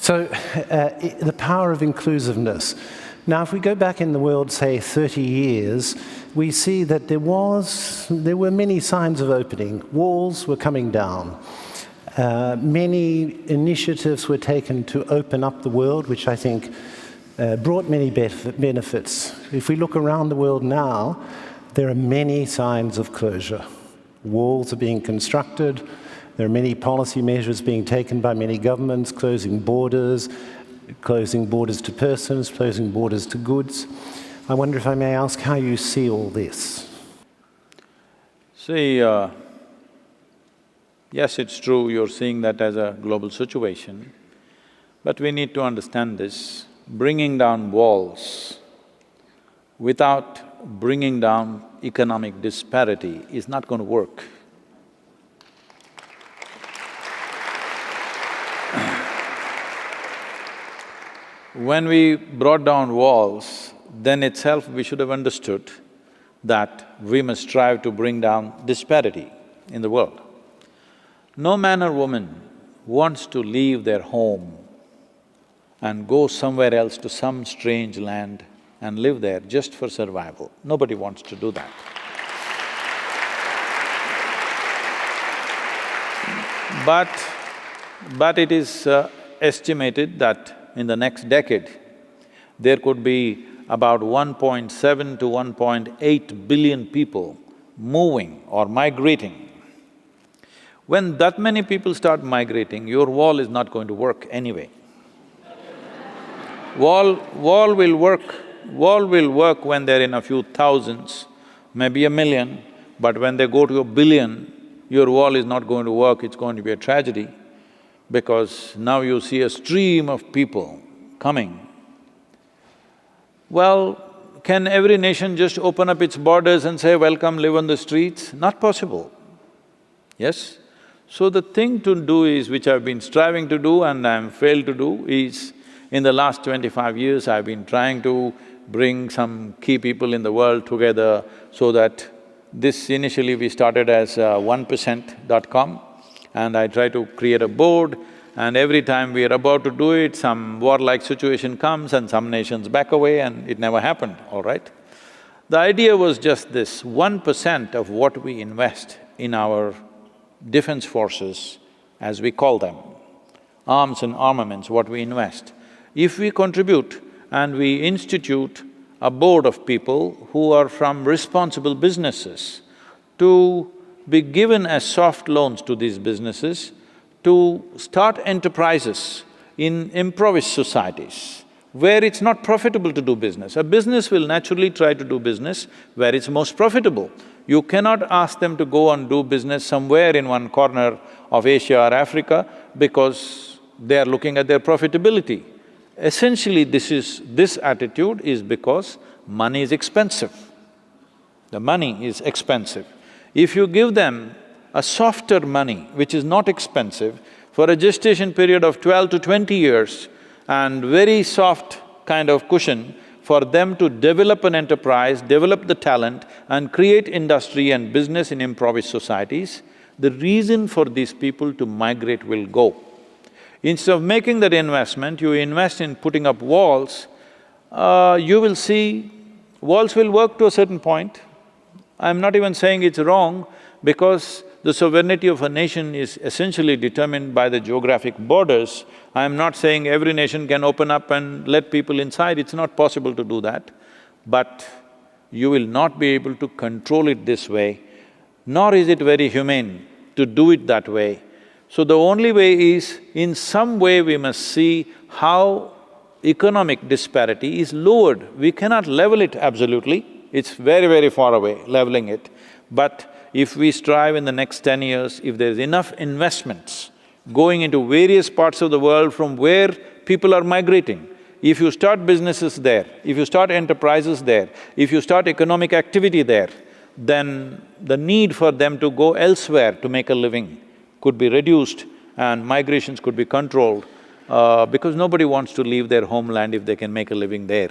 So, the power of inclusiveness. Now, if we go back in the world, say, 30 years, we see that there were many signs of opening. Walls were coming down. Many initiatives were taken to open up the world, which I think brought many benefits. If we look around the world now, there are many signs of closure. Walls are being constructed. There are many policy measures being taken by many governments, closing borders to persons, closing borders to goods. I wonder if I may ask how you see all this. See, yes, it's true, you're seeing that as a global situation, but we need to understand this. Bringing down walls without bringing down economic disparity is not going to work. When we brought down walls, then itself we should have understood that we must strive to bring down disparity in the world. No man or woman wants to leave their home and go somewhere else to some strange land and live there just for survival. Nobody wants to do that. But it is estimated that in the next decade, there could be about 1.7 to 1.8 billion people moving or migrating. When that many people start migrating, your wall is not going to work anyway. Wall will work when they're in a few thousands, maybe a million, but when they go to a billion, your wall is not going to work, it's going to be a tragedy. Because now you see a stream of people coming. Well, can every nation just open up its borders and say, welcome, live on the streets? Not possible, yes? So the thing to do is, which I've been striving to do and I'm failed to do, is in the last 25 years I've been trying to bring some key people in the world together so that this initially we started as 1%.com. And I try to create a board, and every time we are about to do it, some warlike situation comes and some nations back away and it never happened, all right? The idea was just this, 1% of what we invest in our defense forces, as we call them, arms and armaments, what we invest, if we contribute and we institute a board of people who are from responsible businesses to be given as soft loans to these businesses to start enterprises in impoverished societies where it's not profitable to do business. A business will naturally try to do business where it's most profitable. You cannot ask them to go and do business somewhere in one corner of Asia or Africa because they are looking at their profitability. Essentially, this attitude is because money is expensive. The money is expensive. If you give them a softer money, which is not expensive, for a gestation period of 12 to 20 years and very soft kind of cushion for them to develop an enterprise, develop the talent and create industry and business in impoverished societies, the reason for these people to migrate will go. Instead of making that investment, you invest in putting up walls, you will see walls will work to a certain point. I'm not even saying it's wrong because the sovereignty of a nation is essentially determined by the geographic borders. I'm not saying every nation can open up and let people inside, it's not possible to do that. But you will not be able to control it this way, nor is it very humane to do it that way. So the only way is, in some way we must see how economic disparity is lowered. We cannot level it absolutely, it's very, very far away, leveling it. But if we strive in the next 10 years, if there's enough investments going into various parts of the world from where people are migrating, if you start businesses there, if you start enterprises there, if you start economic activity there, then the need for them to go elsewhere to make a living could be reduced and migrations could be controlled because nobody wants to leave their homeland if they can make a living there.